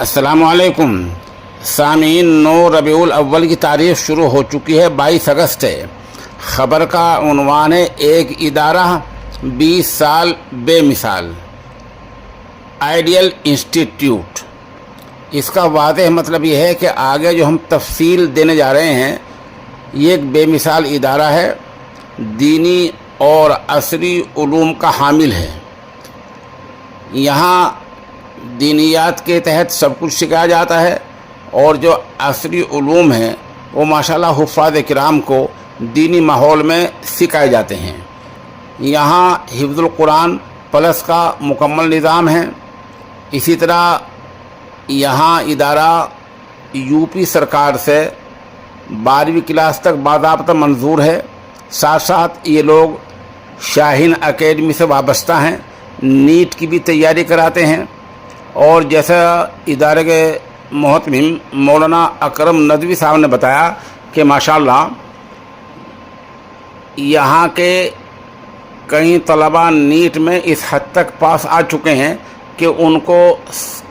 अस्सलाम वालेकुम सामीन। 9 रबीउल अव्वल की तारीख शुरू हो चुकी है, 22 अगस्त है। ख़बर का उन्वान है एक इदारा 20 साल बेमिसाल, आइडियल इंस्टीट्यूट। इसका वाज़ेह मतलब ये है कि आगे जो हम तफसील देने जा रहे हैं, ये एक बेमिसाल इदारा है, दीनी और असरी उलूम का हामिल है। यहाँ दीनियात के तहत सब कुछ सिखाया जाता है और जो असरी उलूम हैं वो माशाल्लाह हुफ़ाज़ किराम को दीनी माहौल में सिखाए जाते हैं। यहाँ हिफ्ज़ुल कुरान प्लस का मुकम्मल निज़ाम है। इसी तरह यहाँ इदारा यूपी सरकार से 12वीं क्लास तक बाज़ाब्ता मंजूर है। साथ साथ ये लोग शाहीन एकेडमी से वाबस्ता हैं, नीट की भी तैयारी कराते हैं। और जैसा इदारे के मुहतमिम मौलाना अकरम नदवी साहब ने बताया कि माशाल्लाह यहाँ के कई तलबा नीट में इस हद तक पास आ चुके हैं कि उनको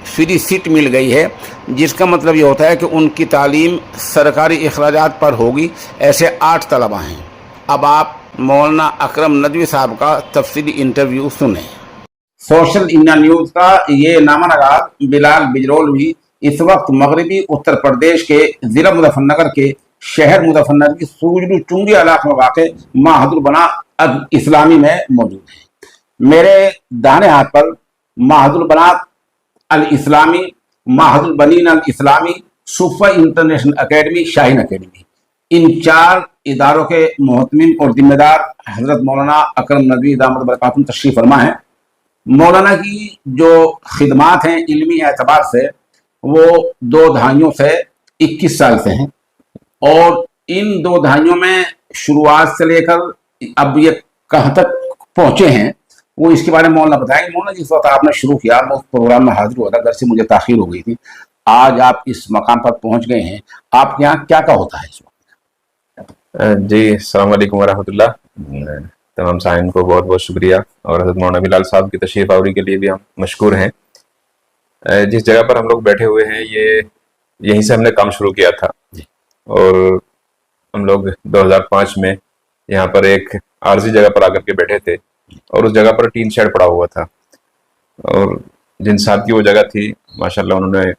फ्री सीट मिल गई है, जिसका मतलब ये होता है कि उनकी तालीम सरकारी अखराजात पर होगी। ऐसे 8 तलबा हैं। अब आप मौलाना अकरम नदवी साहब का तफसीली इंटरव्यू सुने। सोशल इंडिया न्यूज़ का ये नामानगार बिलाल बिजरोल भी इस वक्त मगरबी उत्तर प्रदेश के ज़िला मुजफ्फरनगर के शहर मुजफ्फरनगर की सूजलू चुंगी इलाके में वाक़ माहदुल बनात अल इस्लामी में मौजूद है। मेरे दाहिने हाथ पर माहदुल बनात अल इस्लामी, माहदुल बनीन अल इस्लामी, sofa international academy, Shaheen academy, इन 4 इदारों के मुहतमिम और जिम्मेदार हजरत मौलाना अकरम नदवी दामद बरकातुहू तशरीफ फरमा है। मौलाना की जो खिदमात हैं इल्मी एतबार से, वो 2 दहाइयों से 21 साल से हैं। और इन 2 दहाइयों में शुरुआत से लेकर अब ये कहाँ तक पहुँचे हैं, वो इसके बारे में मौलाना बताएंगे। मौलाना जिस वक्त आपने शुरू किया, मैं उस प्रोग्राम में हाजिर हुआ था, घर से मुझे ताख़ीर हो गई थी। आज आप इस मकाम पर पहुँच गए हैं, आपके यहाँ क्या क्या होता है इस वक्त? जी, अस्सलाम वालेकुम वरहमतुल्लाह। तमाम साइन को बहुत बहुत शुक्रिया और हज़रत मौलाना बिलाल साहब की तशरीफ़ आवरी के लिए भी हम मशकूर हैं। जिस जगह पर हम लोग बैठे हुए हैं, यहीं से हमने काम शुरू किया था। और हम लोग 2005 में यहाँ पर एक आर्जी जगह पर आकर के बैठे थे और उस जगह पर टीन शेड पड़ा हुआ था। और जिन साहब की वो जगह थी, माशाल्लाह उन्होंने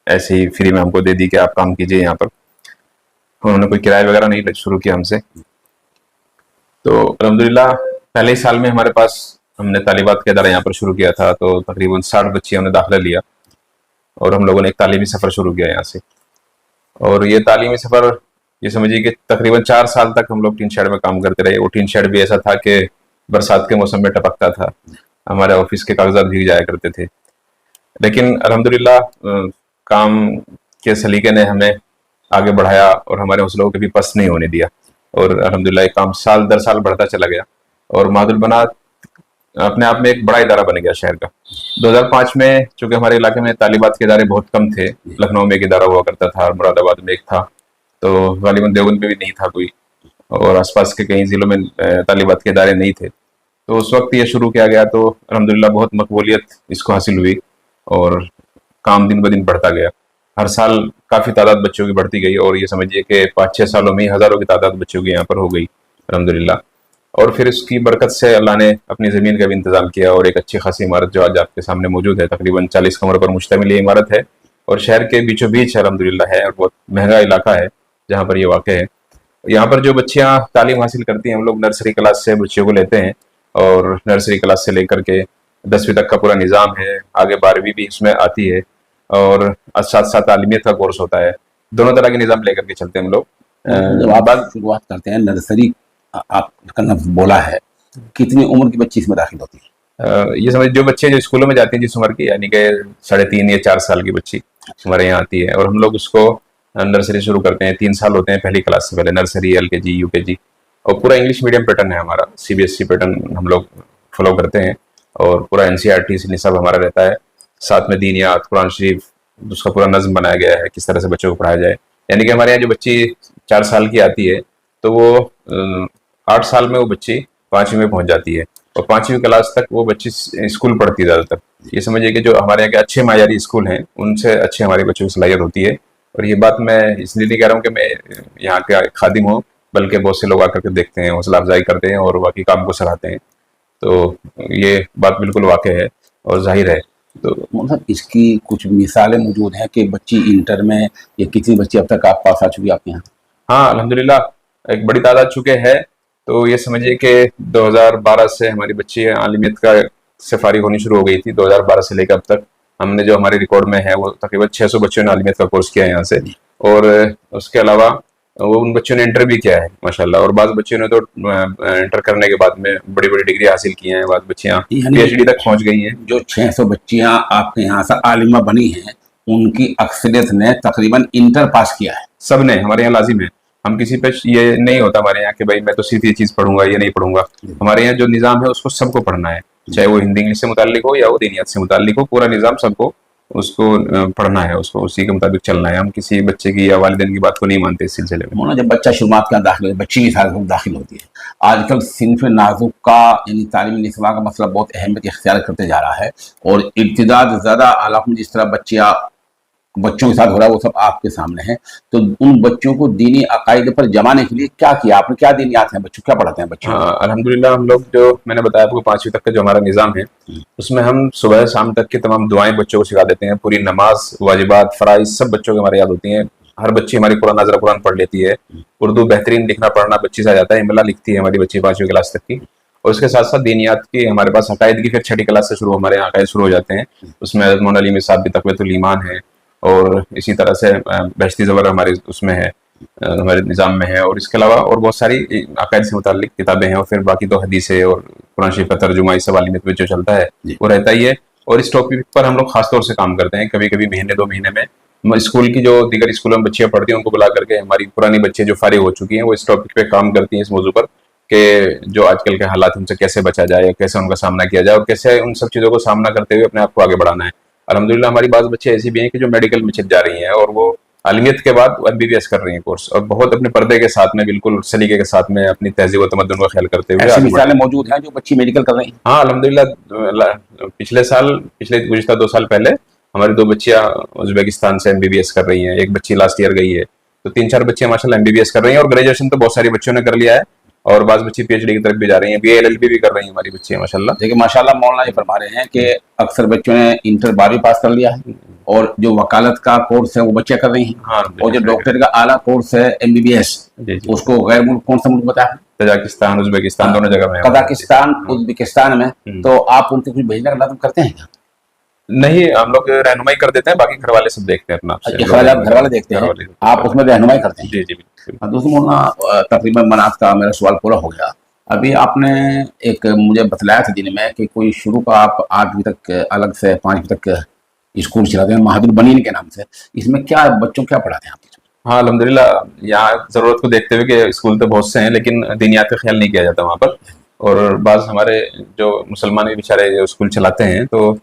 ऐसे ही फ्री में हमको दे दी कि आप काम कीजिए यहाँ पर। उन्होंने कोई किराया वगैरह नहीं शुरू किया हमसे। तो अल्हम्दुलिल्लाह पहले ही साल में हमारे पास हमने तालीबात का इदारा यहाँ पर शुरू किया था। तो तकरीबन 60 बच्चियों ने दाखिला लिया और हम लोगों ने एक तालीमी सफ़र शुरू किया यहाँ से। और ये तालीमी सफ़र, ये समझिए कि तकरीबन 4 साल तक हम लोग टीन शेड में काम करते रहे। वो टीन शेड भी ऐसा था कि बरसात के मौसम में टपकता था, हमारे ऑफिस के कागजात भीग जाया करते थे। लेकिन अल्हम्दुलिल्लाह काम के सलीके ने हमें आगे बढ़ाया और हमारे हौसलों को कभी पस्त नहीं होने दिया। और अल्हम्दुलिल्लाह काम साल दर साल बढ़ता चला गया और माहदुल बनात अपने आप में एक बड़ा इदारा बन गया शहर का। 2005 में चूँकि हमारे इलाके में तालीबात के इदारे बहुत कम थे, लखनऊ में एक इदारा हुआ करता था, मुरादाबाद में एक था, तो गालिबन देवबंद में भी नहीं था कोई, और आसपास के कई ज़िलों में तालीबात के इदारे नहीं थे। तो उस वक्त ये शुरू किया गया तो अल्हम्दुलिल्लाह बहुत मकबूलियत इसको हासिल हुई और काम दिन ब दिन बढ़ता गया। हर साल काफ़ी तादाद बच्चों की बढ़ती गई और ये समझिए कि 5-6 सालों में ही हज़ारों की तादाद बच्चों की यहाँ पर हो गई अल्हम्दुलिल्लाह। और फिर इसकी बरकत से अल्लाह ने अपनी ज़मीन का भी इंतज़ाम किया और एक अच्छी खासी इमारत जो आज आपके सामने मौजूद है, तकरीबन 40 कमरों पर मुश्तमिल ये इमारत है और शहर के बीचों बीच अल्हम्दुलिल्लाह है और बहुत महंगा इलाका है जहाँ पर ये वाक़ है। यहाँ पर जो बच्चियाँ तालीम हासिल करती हैं, हम लोग नर्सरी क्लास से बच्चियों को लेते हैं और नर्सरी क्लास से लेकर के 10वीं तक का पूरा निज़ाम है। आगे 12वीं भी इसमें आती है और साथ साथ आलिमियत का कोर्स होता है। दोनों तरह के निज़ाम लेकर के चलते हैं हम लोग। जब आप शुरुआत करते हैं नर्सरी, आपका लफ्ज़ बोला है, कितनी उम्र की बच्ची इसमें दाखिल होती है? ये समझ, जो बच्चे जो स्कूलों में जाती हैं जिस उम्र की, यानी कि 3.5 या 4 साल की बच्ची हमारे यहाँ आती है और हम लोग उसको नर्सरी शुरू करते हैं। 3 साल होते हैं पहली क्लास से पहले, नर्सरी, LKG, UKG, और पूरा इंग्लिश मीडियम पैटर्न है हमारा। CBSE पैटर्न हम लोग फॉलो करते हैं और पूरा NCERT से निसाब हमारा रहता है। साथ में दीनियात, कुरान शरीफ, उसका पूरा नज़्म बनाया गया है किस तरह से बच्चों को पढ़ाया जाए। यानी कि हमारे यहाँ जो बच्ची 4 साल की आती है तो वो 8 साल में वो बच्ची 5वीं में पहुँच जाती है اور 5ویں کلاس تک وہ بچی اسکول پڑھتی ہے زیادہ تر. یہ سمجھیے کہ جو ہمارے یہاں کے اچھے معیاری اسکول ہیں ان سے اچھے ہمارے بچوں کی صلاحیت ہوتی ہے. اور یہ بات میں اس لیے نہیں کہہ رہا ہوں کہ میں یہاں کا خادم ہوں، بلکہ بہت سے لوگ آ کر کے دیکھتے ہیں، حوصلہ افزائی کرتے ہیں اور باقی کام کو سراہتے ہیں. تو یہ بات بالکل واقع ہے اور ظاہر ہے. تو مطلب اس کی کچھ مثالیں موجود ہیں کہ بچی انٹر میں یا کتنی بچی اب تک آپ پاس آ چکی آپ کے یہاں؟ ہاں الحمدللہ ایک بڑی تعداد چکے ہیں. تو یہ سمجھیے کہ 2012 سے ہماری بچی عالمیت کا سے فارغ ہونی شروع ہو گئی تھی. 2012 سے لے کر اب تک ہم نے جو ہمارے ریکارڈ میں ہے وہ تقریباً 600 بچوں نے عالمیت کا کورس کیا ہے یہاں سے. اور اس کے علاوہ وہ ان بچوں نے انٹر بھی کیا ہے ماشاءاللہ. اور بعض بچوں نے تو انٹر کرنے کے بعد میں بڑی بڑی ڈگری حاصل کی ہیں. بعض بچیاں پی ایچ ڈی تک پہنچ گئی ہیں. جو 600 بچیاں آپ کے یہاں سے عالمہ بنی ہیں ان کی اکثریت نے تقریباً انٹر پاس کیا ہے. سب نے، ہمارے یہاں لازم ہے. ہم کسی پہ یہ نہیں ہوتا ہمارے یہاں کہ بھائی میں تو صرف یہ چیز پڑھوں گا یہ نہیں پڑھوں گا. ہمارے یہاں جو نظام ہے اس کو سب کو پڑھنا ہے، چاہے وہ ہندی انگلش سے متعلق ہو یا وہ دینیات سے متعلق ہو. پورا نظام سب کو اس کو پڑھنا ہے، اس کو اسی کے مطابق چلنا ہے. ہم کسی بچے کی یا والدین کی بات کو نہیں مانتے اس سلسلے میں. مولانا جب بچہ شروعات کا داخل ہوتا ہے، بچی کی سال داخل ہوتی ہے، آج کل صنف نازک کا یعنی تعلیمی نصاب کا مسئلہ بہت اہمیت اختیار کرتے جا رہا ہے. اور ارتداد زیادہ اعلیٰ جس طرح بچوں کے ساتھ ہو رہا ہے وہ سب آپ کے سامنے ہے. تو ان بچوں کو دینی عقائد پر جمانے کے لیے کیا کیا آپ نے؟ کیا دینیات ہیں بچوں، کیا پڑھاتے ہیں بچوں؟ الحمدللہ ہم لوگ جو میں نے بتایا آپ کو 5ویں تک کا جو ہمارا نظام ہے اس میں ہم صبح شام تک کی تمام دعائیں بچوں کو سکھا دیتے ہیں. پوری نماز، واجبات، فرائض سب بچوں کے ہمارے یاد ہوتی ہیں. ہر بچی ہماری قرآن ناظرہ قرآن پڑھ لیتی ہے. اردو بہترین لکھنا پڑھنا بچی سے آ جاتا ہے. املا لکھتی ہے ہماری بچی 5ویں کلاس تک کی. اور اس کے ساتھ ساتھ دینیات کی ہمارے پاس عقائد کی پھر 6ٹھی کلاس سے شروع ہمارے یہاں عقائد شروع ہو جاتے ہیں. اس میں حضرت مولانا علی مرزا صاحب کی تقویۃ الایمان ہے اور اسی طرح سے بہشتی زبر ہمارے اس میں ہے، ہمارے نظام میں ہے. اور اس کے علاوہ اور بہت ساری عقائد سے متعلق کتابیں ہیں. اور پھر باقی تو حدیثیں اور قرآن شریف کا ترجمہ اس سب عالمیت میں جو چلتا ہے وہ رہتا ہی ہے. اور اس ٹاپک پر ہم لوگ خاص طور سے کام کرتے ہیں. کبھی کبھی مہینے 2 مہینے میں اسکول کی جو دیگر اسکولوں میں بچیاں پڑھتی ہیں ان کو بلا کر کے ہماری پرانی بچے جو فارغ ہو چکی ہیں وہ اس ٹاپک پہ کام کرتی ہیں، اس موضوع پر کہ جو آج کل کے حالات ان سے کیسے بچا جائے، کیسے ان کا سامنا کیا جائے اور کیسے ان سب چیزوں کو سامنا کرتے ہوئے اپنے آپ کو آگے بڑھانا ہے. الحمدللہ ہماری بعض بچے ایسی بھی ہیں کہ جو میڈیکل میں چل جا رہی ہیں اور وہ عالمیت کے بعد MBBS کر رہی ہیں کورس، اور بہت اپنے پردے کے ساتھ میں بالکل سلیقے کے ساتھ میں اپنی تہذیب و تمدن کا خیال کرتے ہوئے ایسی مثالیں موجود ہیں جو بچی میڈیکل کر رہی ہیں؟ ہاں الحمدللہ. پچھلے گزشتہ 2 سال پہلے ہماری 2 بچیاں ازبیکستان سے MBBS کر رہی ہیں. ایک بچی لاسٹ ایئر گئی ہے. تو 3-4 بچیاں ماشاءاللہ MBBS کر رہی ہیں. اور گریجویشن تو بہت ساری بچیوں نے کر لیا ہے اور بعض بچی PhD کی طرف بھی جا رہی ہیں. BA LLB بھی کر رہی ہیں ہماری بچیاں ماشاءاللہ. دیکھیں ماشاءاللہ مولانا یہ فرما رہے ہیں کہ اکثر بچوں نے انٹر 12ویں پاس کر لیا ہے اور جو وکالت کا کورس ہے وہ بچیاں کر رہی ہیں. اور جو ڈاکٹر کا اعلیٰ کورس ہے MBBS اس کو غیر ملک کون سا ملک بتایا؟ تاجکستان، ازبیکستان دونوں جگہ میں. قزاقستان، ازبکستان میں. تو آپ ان سے کچھ بھیجنے کا لازم کرتے ہیں کیا؟ نہیں، ہم لوگ رہنمائی کر دیتے ہیں، باقی گھر والے سب دیکھتے ہیں اپنا. اخراجات گھر والے دیکھتے ہیں، آپ اس میں رہنمائی کرتے ہیں؟ جی جی بالکل. دوستوں مولانا تقریباً مناظر کا میرا سوال پورا ہو گیا. ابھی آپ نے ایک مجھے بتلایا تھا دن میں کہ کوئی شروع کا آپ 8ویں تک الگ سے 5ویں تک اسکول چلاتے ہیں مہاد البنین کے نام سے. اس میں کیا بچوں کیا پڑھاتے ہیں آپ؟ ہاں الحمدللہ یہاں ضرورت کو دیکھتے ہوئے کہ اسکول تو بہت سے ہیں لیکن دینیات کا خیال نہیں کیا جاتا وہاں پر. اور بعض ہمارے جو مسلمان بھی بیچارے اسکول چلاتے ہیں تو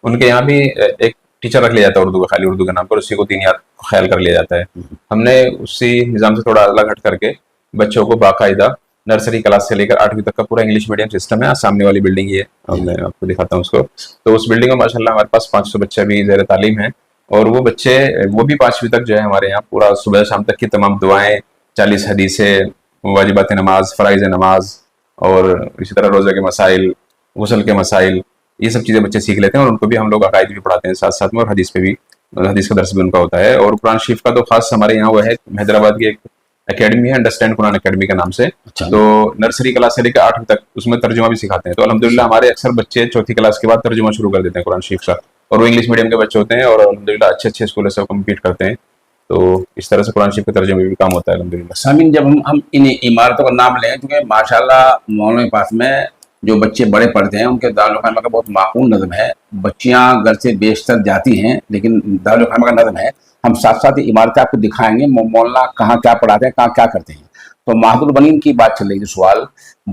ان کے یہاں بھی ایک ٹیچر رکھ لیا جاتا ہے اردو کا، خالی اردو کے نام پر اسی کو دینیات کو خیال کر لیا جاتا ہے. ہم نے اسی نظام سے تھوڑا الگ ہٹ کر کے بچوں کو باقاعدہ نرسری کلاس سے لے کر 8ویں تک کا پورا انگلش میڈیم سسٹم ہے. سامنے والی بلڈنگ یہ ہے، میں آپ کو دکھاتا ہوں اس کو. تو اس بلڈنگ میں ماشاءاللہ ہمارے پاس 500 بچہ بھی زیر تعلیم ہے. اور وہ بچے وہ بھی 5ویں تک جو ہے ہمارے یہاں پورا صبح شام تک کی تمام دعائیں، 40 حدیثیں، واجبات نماز، فرائض نماز اور اسی طرح روزہ کے مسائل، غسل کے مسائل، یہ سب چیزیں بچے سیکھ لیتے ہیں. اور ان کو بھی ہم لوگ عقائد بھی پڑھاتے ہیں ساتھ ساتھ میں، اور حدیث پہ بھی، حدیث کا درس بھی ان کا ہوتا ہے. اور قرآن شریف کا تو خاص ہمارے یہاں وہ ہے حیدرآباد کی ایک اکیڈمی ہے انڈرسٹینڈ قرآن اکیڈمی کے نام سے. تو نرسری کلاس سے لے کے 8ویں تک اس میں ترجمہ بھی سکھاتے ہیں. تو الحمدللہ ہمارے اکثر بچے 4تھی کلاس کے بعد ترجمہ شروع کر دیتے ہیں قرآن شریف کا. اور وہ انگلش میڈیم کے بچے ہوتے ہیں اور الحمدللہ اچھے اسکولوں سے کمپیٹ کرتے ہیں. تو اس طرح سے قرآن شریف کے ترجمے بھی کام ہوتا ہے الحمدللہ. سامعین جب ہم ان عمارتوں کا نام لیں کیونکہ ماشاءاللہ مولانا کے پاس میں جو بچے بڑے پڑھتے ہیں ان کے دارالخانہ کا بہت معقول نظم ہے. بچیاں گھر سے بیشتر جاتی ہیں لیکن دارالخانہ کا نظم ہے. ہم ساتھ ساتھ عمارتیں آپ کو دکھائیں گے مولانا کہاں کیا پڑھاتے ہیں، کہاں کیا کرتے ہیں. تو مہاد البنین کی بات چل رہی ہے. سوال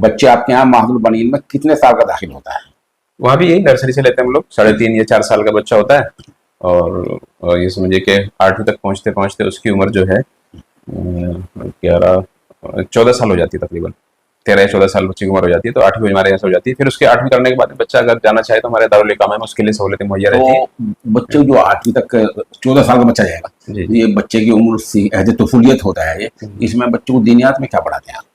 بچے آپ کے یہاں مہاد البنین میں کتنے سال کا داخل ہوتا ہے؟ وہاں بھی یہی نرسری سے لیتے ہیں ہم لوگ. 3.5 یا 4 سال کا بچہ ہوتا ہے. اور یہ سمجھیے کہ 8ویں تک پہنچتے پہنچتے اس کی عمر جو ہے 14 سال ہو جاتی ہے تقریباً. 13 या 14 साल बच्चे की उम्र हो जाती है, तो 8वीं हमारे यहाँ से हो जाती है। फिर उसके 8वीं करने के बाद बच्चा अगर जाना चाहे तो हमारे दारुल इकामा में उसके लिए सहूलतें मुहैया रहती है। तो बच्चे जो 8वीं तक 14 साल का बच्चा जाएगा, जी। ये बच्चे की उम्र अहद तफुलियत होता है, ये इसमें बच्चों को दीनियात में क्या पढ़ाते हैं आप?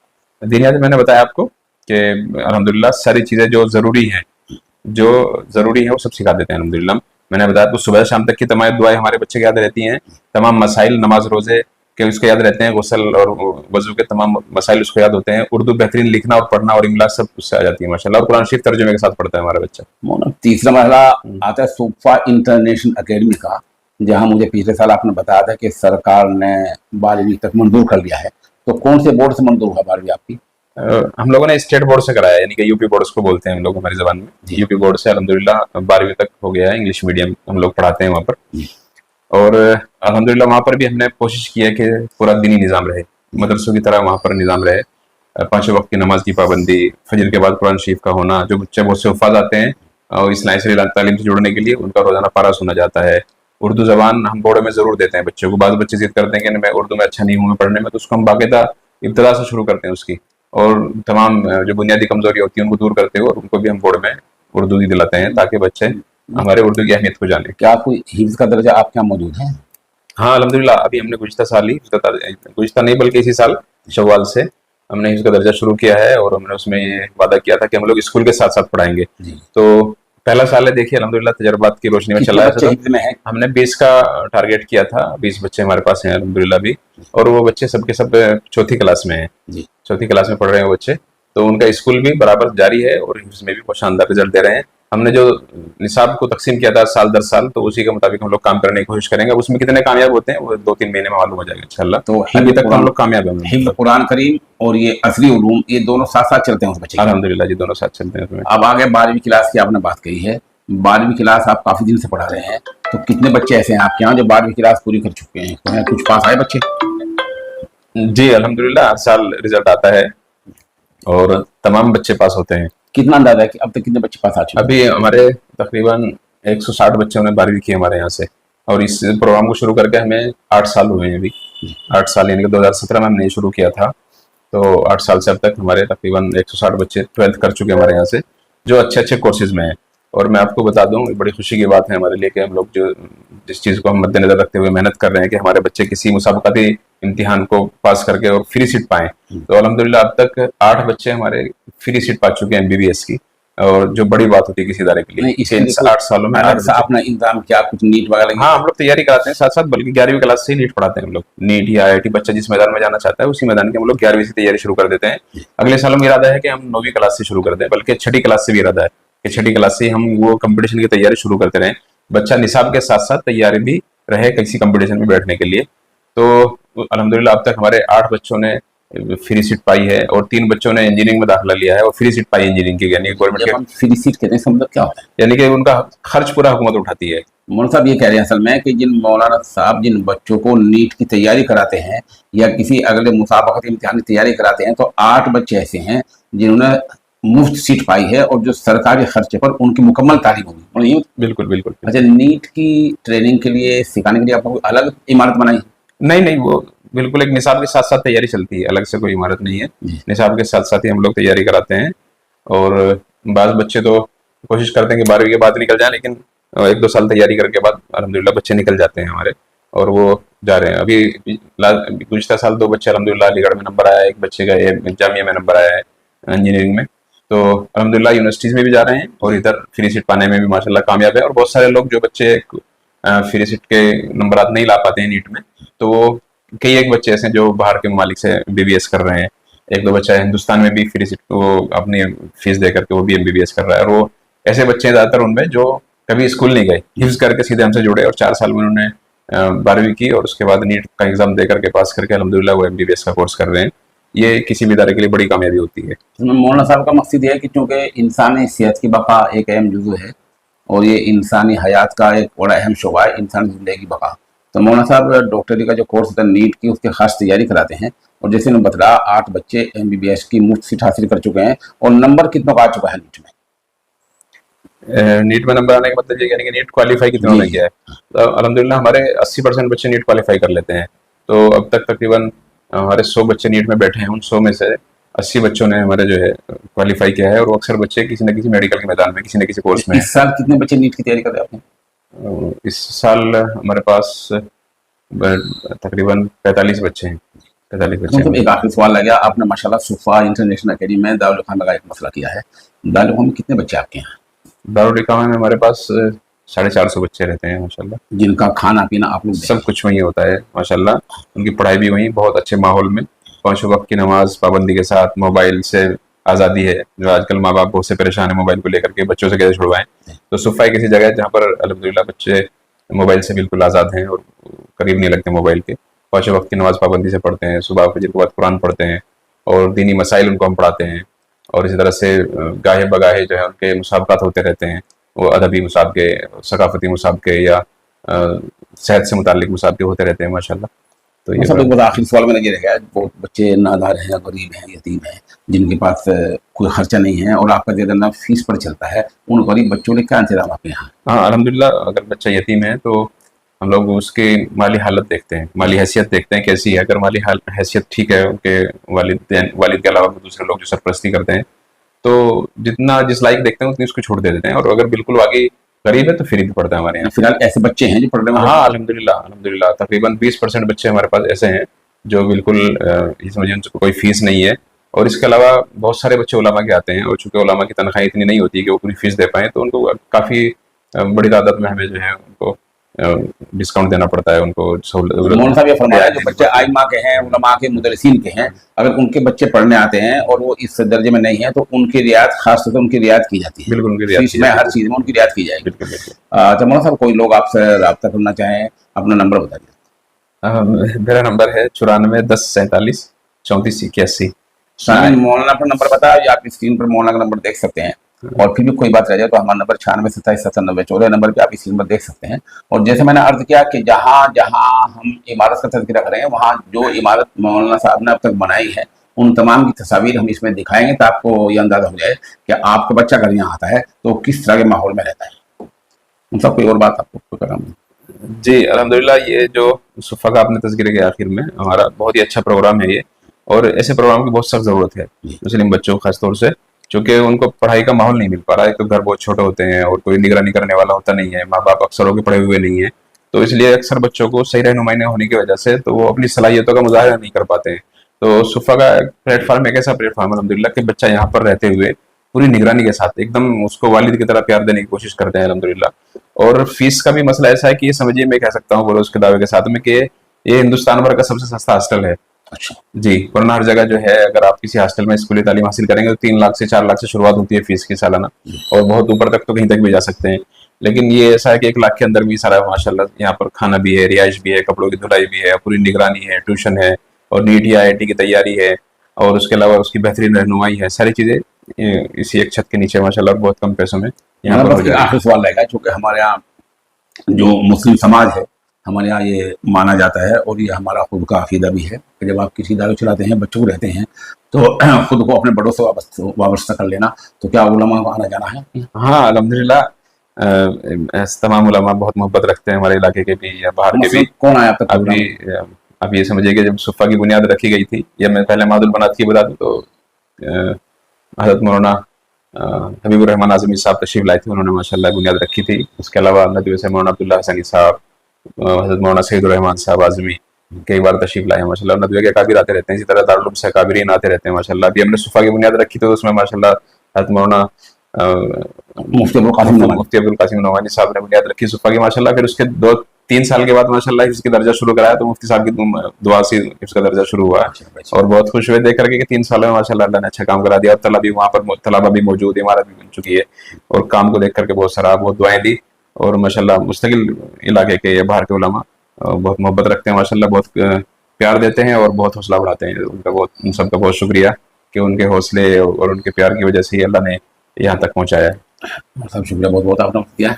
दीनियात में मैंने बताया आपको कि अल्हम्दुलिल्लाह सारी चीज़ें जो ज़रूरी हैं वो सब सिखा देते हैं अल्हम्दुलिल्लाह। मैंने बताया तो सुबह शाम तक की तमाम दुआएं हमारे बच्चे के याद रहती हैं, तमाम मसाइल नमाज रोज़े के उसके याद रहते हैं, गुस्ल और वज़ू के तमाम मसाइल उसको याद होते हैं, उर्दू बेहतरीन लिखना और पढ़ना और इमला सब उससे आ जाती है माशाल्लाह, और कुरान शरीफ तर्जुमे के साथ पढ़ता है हमारा बच्चा। मौलाना तीसरा मरहला आता है सोफा इंटरनेशनल अकेडमी का, जहां मुझे पिछले साल आपने बताया था कि सरकार ने 12वीं तक मंजूर कर लिया है, तो कौन से बोर्ड से मंजूर हुआ 12वीं आपकी? हम लोगों ने स्टेट बोर्ड से कराया, यानी कि यूपी बोर्ड उसको बोलते हैं हम लोग हमारी ज़बान में। यूपी बोर्ड से अल्हम्दुलिल्लाह 12वीं तक हो गया है, इंग्लिश मीडियम हम लोग पढ़ाते हैं वहाँ पर। और अल्हम्दुलिल्लाह वहाँ पर भी हमने कोशिश की है कि पूरा दीनी निज़ाम रहे, मदरसों की तरह वहाँ पर निज़ाम रहे, 5 वक्त की नमाज की पाबंदी, फजर के बाद कुरान शरीफ का होना, जो बच्चे बहुत से हुफ़ाज़ आते हैं और इस्लामी तालीम से जुड़ने के लिए उनका रोज़ाना पारा सुना जाता है। उर्दू ज़बान हम बोर्ड में ज़रूर देते हैं बच्चों को। बाद बच्चे ज़िद करते हैं कि मैं उर्दू में अच्छा नहीं हूँ मैं पढ़ने में, तो उसको हम बाकायदा इब्तदा से शुरू करते हैं उसकी, और तमाम जो बुनियादी कमज़ोरी होती है उनको दूर करते हुए और उनको भी हम बोर्ड में उर्दू भी दिलाते हैं ताकि बच्चे हमारे उर्दू की अहमियत को जाने। क्या कोई हिफ्ज़ का दर्जा आपके यहाँ मौजूद है? हाँ अल्हम्दुलिल्लाह, अभी हमने गुज़िश्ता साल ही गुज़िश्ता नहीं बल्कि इसी साल शव्वाल से हमने हिफ्ज़ का दर्जा शुरू किया है, और हमने उसमें ये वादा किया था कि हम लोग स्कूल के साथ साथ पढ़ाएंगे। तो पहला साल है, देखिए अल्हम्दुलिल्लाह तजर्बात की रोशनी में चला है। हिफ्ज़ में है? हमने 20 का टारगेट किया था, 20 बच्चे हमारे पास हैं अल्हम्दुलिल्लाह भी, और वो बच्चे सबके सब चौथी क्लास में हैं, चौथी क्लास में पढ़ रहे हैं वो बच्चे। तो उनका स्कूल भी बराबर जारी है और हिफ्ज़ में भी बहुत शानदार रिजल्ट दे रहे हैं। हमने जो निसाब को तकसीम किया था साल दर साल, तो उसी के मुताबिक हम लोग काम करने की कोशिश करेंगे। उसमें कितने कामयाब होते हैं वो 2-3 महीने में मालूम हो जाएगा इंशाल्लाह। तो अभी तक हम लोग कामयाब हैं। हिफ्ज़ कुरान करीम और ये असली उलूम, ये दोनों साथ साथ चलते हैं उस बच्चे के? अल्हम्दुलिल्लाह जी, दोनों साथ चलते हैं उसमें। अब आगे 12वीं क्लास की आपने बात कही है, 12वीं क्लास आप काफी दिन से पढ़ा रहे हैं, तो कितने बच्चे ऐसे हैं आपके यहाँ जो 12वीं क्लास पूरी कर चुके हैं? तो कुछ पास आए बच्चे? जी अल्हम्दुलिल्लाह, हर साल रिजल्ट आता है और तमाम बच्चे पास होते हैं। कितना अंदाजा है कि अब तक कितने बच्चे पास आ चुके हैं? अभी हमारे तकरीबन 160 बच्चों ने 12वीं की हमारे यहाँ से, और इस प्रोग्राम को शुरू करके हमें 8 साल हुए हैं अभी। 8 साल यानी कि 2017 में हमने शुरू किया था, तो 8 साल से अब तक हमारे तकरीबन 160 बच्चे 12th कर चुके हैं हमारे यहाँ से, जो अच्छे अच्छे कोर्सेज में हैं। और मैं आपको बता दूं, बड़ी खुशी की बात है हमारे लिए कि हम लोग जो जिस चीज़ को हम मद्देनजर रखते हुए मेहनत कर रहे हैं कि हमारे बच्चे किसी मुसाबकती इम्तिहान को पास करके और फ्री सीट पाएं, तो अल्हम्दुलिल्लाह अब तक 8 बच्चे हमारे फ्री सीट पा चुके हैं MBBS की, और जो बड़ी बात होती है किसी इदारे के लिए। इसके इन 8 सालों में अपना इंतजाम क्या, कुछ नीट वगैरह? हाँ, हम लोग तैयारी कराते हैं साथ साथ, बल्कि 11वीं क्लास से ही नीट पढ़ाते हैं हम लोग। नीट या IIT बच्चा जिस मैदान में जाना चाहता है उसी मैदान की हम लोग 11वीं से तैयारी शुरू कर देते हैं। अगले सालों में इरादा है कि हम 9वीं क्लास से शुरू कर दें, बल्कि 6ठी क्लास से भी इरादा है कि 6ठी क्लास से हम वो कंपटीशन की तैयारी शुरू करते रहें। बच्चा निसाब के साथ साथ तैयारी भी रहे किसी कंपटीशन में बैठने के लिए। तो अल्हम्दुलिल्लाह अब तक हमारे 8 बच्चों ने फ्री सीट पाई है और 3 बच्चों ने इंजीनियरिंग में दाखिला लिया है और फ्री सीट पाई इंजीनियरिंग की, यानी गवर्नमेंट के फ्री सीट कहते हैं मतलब क्या होता है? यानी कि उनका खर्च पूरा हुकूमत उठाती है। मौलाना साहब ये कह रहे हैं असल में कि मौलाना साहब जिन बच्चों को नीट की तैयारी कराते हैं या किसी अगले मुसाबकती इम्तिहान की तैयारी कराते हैं, तो 8 बच्चे ऐसे हैं जिन्होंने मुफ्त सीट पाई है और जो सरकारी खर्चे पर उनकी मुकम्मल तालीम होगी। बिल्कुल बिल्कुल। अच्छा, नीट की ट्रेनिंग के लिए सिखाने के लिए आपको कोई अलग इमारत बनाई? नहीं, वो बिल्कुल एक निसाब के साथ साथ तैयारी चलती है, अलग से कोई इमारत नहीं है। निसाब के साथ साथ ही हम लोग तैयारी कराते हैं, और बाज़ बच्चे तो कोशिश करते हैं कि 12वीं के बाद निकल जाएं, लेकिन 1-2 साल तैयारी करने के बाद अल्हम्दुलिल्लाह बच्चे निकल जाते हैं हमारे, और वो जा रहे हैं। अभी गुज़िश्ता साल 2 बच्चे अल्हम्दुलिल्लाह अलीगढ़ में नंबर आया, एक बच्चे का जामिया में नंबर आया है इंजीनियरिंग में, तो अल्हम्दुलिल्लाह यूनिवर्सिटीज़ में भी जा रहे हैं और इधर फ्री सीट पाने में भी माशाल्लाह कामयाब है। और बहुत सारे लोग जो बच्चे फ्री सीट के नंबरात नहीं ला पाते हैं नीट में, तो कई एक बच्चे ऐसे हैं जो बाहर के ममालिक से MBBS कर रहे हैं। 1-2 बच्चा हिंदुस्तान में भी फ्री सीट को अपनी फीस दे करके वो भी MBBS कर रहा है, और वो ऐसे बच्चे हैं ज़्यादातर उनमें जो कभी स्कूल नहीं गए, हिफ्ज़ करके सीधे हमसे जुड़े और 4 साल में उन्होंने 12वीं की और उसके बाद नीट का एग्जाम दे करके पास करके अल्हम्दुलिल्लाह वो MBBS का कोर्स कर रहे हैं। ये किसी भी इदारे के लिए बड़ी कामयाबी होती है। मौलाना साहब का मकसद ये है कि चूँकि इंसानी सेहत की बका एक अहम जुज़ू है और ये इंसानी हयात का एक बड़ा अहम शोबा है, इंसानी ज़िंदगी की बका। तो मौलाना साहब डॉक्टरी का जो कोर्स होता है नीट की, उसकी खास तैयारी कराते हैं, और जैसे उन्होंने बताया 8 बच्चे MBBS की मुफ्त सीट हासिल कर चुके हैं, और नंबर कितना का आ चुका है नीट में? नीट में नंबर आने का मतलब ये यानी कि नीट क्वालिफाई कितनों ने किया है? तो अल्हम्दुलिल्लाह हमारे 80% बच्चे नीट क्वालिफाई कर लेते हैं। तो अब तक तकरीबन हमारे 100 बच्चे नीट में बैठे हैं, उन 100 में से 80 बच्चों ने हमारे जो है क्वालिफाई किया है, और वो अक्सर बच्चे किसी न किसी मेडिकल के मैदान में, किसी न किसी कोर्स में इस साल कितने बच्चे नीट की तैयारी कर रहे हैं आपने? हैं। इस साल हमारे पास तकरीबन 45 बच्चे हैं, 45 बच्चे मतलब हैं। एक आखिरी सवाल लग गया, आपने माशाल्लाह सुफा इंटरनेशनल अकेडमी में दारुल खान का एक मसला किया है, दारुल खान में कितने बच्चे आपके यहाँ दारुल इकामा में हमारे पास 450 बच्चे रहते हैं माशाल्लाह। जिनका खाना पीना आप लोग सब कुछ वहीं होता है माशाल्लाह, उनकी पढ़ाई भी वहीं बहुत अच्छे माहौल में, 5 वक्त की नमाज पाबंदी के साथ, मोबाइल से आज़ादी है, जो आजकल माँ बाप बहुत से परेशान है मोबाइल को लेकर के, बच्चों से कैसे छुड़वाएं। तो सुफ़ा एक ऐसी जगह है जहाँ पर अल्हम्दुलिल्लाह बच्चे मोबाइल से बिल्कुल आज़ाद हैं और करीब नहीं लगते मोबाइल के, 5 वक्त की नमाज पाबंदी से पढ़ते हैं, सुबह फजर के बाद कुरान पढ़ते हैं, और दीनी मसाइल उनको हम पढ़ाते हैं। और इसी तरह से गाहे बगाहे जो है उनके मुसाबकात होते रहते हैं, वो अदबी मुसाबके, सकाफती मुसाबके, या सेहत से मुतालिक मुसाबके होते रहते हैं माशाल्लाह। तो ये सब एक बार आखिरी सवाल मेरा ये रह गया, बहुत बच्चे नादार हैं, गरीब हैं, यतीम हैं, जिनके पास कोई खर्चा नहीं है और आपका ज्यादा ना फीस पर चलता है, उन गरीब बच्चों के क्या इंतजाम आपके यहाँ? हाँ अल्हम्दुलिल्लाह, अगर बच्चा यतीम है तो हम लोग उसकी माली हालत देखते हैं, माली हैसियत देखते हैं कैसी है। अगर माली हैसियत ठीक है, उनके वालिद के अलावा दूसरे लोग जो सरपरस्ती करते हैं, तो जितना जिस लायक देखते हैं उतनी उसको छूट दे देते हैं। और अगर बिल्कुल वाकई गरीब है तो फ्री भी पड़ता है हमारे यहाँ। फिलहाल ऐसे बच्चे हैं जो पढ़ रहे हैं? हाँ अल्हम्दुलिल्लाह तकरीबन 20% बच्चे हमारे पास ऐसे हैं जो बिल्कुल ये समझिए उनको कोई फीस नहीं है। और इसके अलावा बहुत सारे बच्चे उलमा के आते हैं, और चूंकि उलमा की तनख्वाह इतनी नहीं होती कि वो पूरी फीस दे पाएँ, तो उनको काफ़ी बड़ी तादाद में हमें जो है उनको डिस्काउंट देना पड़ता है, उनको मौलाना साहब ये फरमाया जो बच्चे आइमा के हैं, उलमा के, मुदर्रिसीन के हैं, अगर उनके बच्चे पढ़ने आते हैं और वो इस दर्जे में नहीं है तो उनकी रियायत, खास तौर पर उनकी रियायत की जाती है। बिल्कुल उनकी रियायत फीस में हर चीज़ में उनकी रियायत की जाएगी। बिल्कुल बिल्कुल। तो मौलाना साहब कोई लोग आपसे रब्ता करना चाहें, अपना नंबर बता दीजिए। मेरा नंबर है 94 10 47 34 81। मौलाना पर नंबर बताया, या आप स्क्रीन पर मौलाना का नंबर देख सकते हैं, और फिर भी कोई बात रह जाए तो हमारा नंबर 96 27 97 14 नंबर पे आप स्क्रीन पर देख सकते हैं। और जैसे मैंने अर्ज किया कि जहाँ जहाँ हम इमारत का तज़किरा करेंगे, वहाँ जो इमारत मौलाना साहब ने अब तक बनाई है उन तमाम की तस्वीर हम इसमें दिखाएंगे, तो आपको ये अंदाजा हो जाए कि आपका बच्चा अगर यहाँ आता है तो किस तरह के माहौल में रहता है। उन सब कोई और बात आपको करना? जी अल्हम्दुलिल्लाह, ये जो सुफ़ा का आपने तज़किरा किया आखिर में, हमारा बहुत ही अच्छा प्रोग्राम है ये, और ऐसे प्रोग्राम की बहुत सख्त ज़रूरत है मुस्लिम बच्चों को खासतौर से, चूँकि उनको पढ़ाई का माहौल नहीं मिल पा रहा है। एक तो घर बहुत छोटे होते हैं और कोई निगरानी करने वाला होता नहीं है, माँ बाप अक्सर के पढ़े हुए नहीं है, तो इसलिए अक्सर बच्चों को सही रहनुमाई न होने की वजह से तो वो अपनी सलाहियतों का मुज़ाहरा नहीं कर पाते हैं। तो सुफ़ा का प्लेटफार्म एक ऐसा प्लेटफार्म है अल्हम्दुलिल्लाह कि बच्चा यहाँ पर रहते हुए पूरी निगरानी के साथ एकदम उसको वालिद की तरह प्यार देने की कोशिश करते हैं अल्हम्दुलिल्लाह। और फीस का भी मसला ऐसा है कि ये समझिए, मैं कह सकता हूँ बोलो उसके दावे के साथ में, कि ये हिंदुस्तान भर का सबसे सस्ता हॉस्टल है। अच्छा जी, वरना हर जगह जो है अगर आप किसी हॉस्टल में स्कूली तालीम हासिल करेंगे तो 3 लाख से 4 लाख से शुरुआत होती है फीस की सालाना, और बहुत ऊपर तक तो कहीं तक भी जा सकते हैं। लेकिन ये ऐसा है कि 1 लाख के अंदर भी सारा माशाल्लाह यहाँ पर खाना भी है, रिहाइश भी है, कपड़ों की धुलाई भी है, पूरी निगरानी है, ट्यूशन है, और नीट या IIT की तैयारी है, और उसके अलावा उसकी बेहतरीन रहनुमाई है। सारी चीज़ें इसी एक छत के नीचे माशाल्लाह बहुत कम पैसों में यहाँ पर हो जाए। आखिरी सवाल रहेगा, चूँकि हमारे यहाँ जो मुस्लिम समाज है, हमारे यहाँ ये माना जाता है और ये हमारा खुद का अकीदा भी है कि जब आप किसी दारू चलाते हैं, बच्चों को रहते हैं, तो खुद को अपने बड़ों से वाबस्ता कर लेना। तो क्या उलमा को आना जाना है? हाँ अल्हम्दुलिल्लाह, तमाम उलमा बहुत मोहब्बत रखते हैं हमारे इलाके के भी या बाहर के भी। कौन आया तक? अभी अब ये समझिए कि जब सुफ़ा की बुनियाद रखी गई थी, या मैं पहले मादुल बनात की बता दूँ तो हज़रत मौलाना हबीबुर रहमान आज़मी साहब तशरीफ़ लाए थे, उन्होंने माशाल्लाह बुनियाद रखी थी। उसके अलावा नदवी से मौलाना अब्दुल्ला हसनी साहब, हज़रत मौलाना सईदुर रहमान साहब आज़मी कई बार तशरीफ़ लाए हैं माशाल्लाह। नदवी के अकाबिर आते रहते हैं, इसी तरह दारुल उलूम से अकाबिरीन आते रहते हैं माशाल्लाह। अभी हमने सुफ़ा की बुनियाद रखी तो उसमें माशाल्लाह हज़रत मौलाना मुफ्ती अब्दुल कासिम नवानी साहब ने बुनियाद रखी सुफ़ा की माशाल्लाह। फिर उसके 2-3 साल के बाद माशाल्लाह हिफ्ज़ की दर्जा शुरू कराया, तो मुफ्ती साहब की दुआ से हिफ्ज़ का दर्जा शुरू हुआ, और बहुत खुश हुए देख करके कि 3 सालों में माशाल्लाह अल्लाह ने अच्छा काम करा दिया। और तलबा भी मौजूद, इमारत भी बन चुकी है, और काम को देख करके बहुत सारा बहुत दुआएं दी, और माशाल्लाह मुस्तकिल इलाके के या बाहर के उलमा बहुत मोहब्बत रखते हैं माशाल्लाह, बहुत प्यार देते हैं और बहुत हौसला बढ़ाते हैं। उन सबका बहुत शुक्रिया कि उनके हौसले और उनके प्यार की वजह से ही अल्लाह ने यहाँ तक पहुँचाया है। शुक्रिया, बहुत बहुत आपने किया।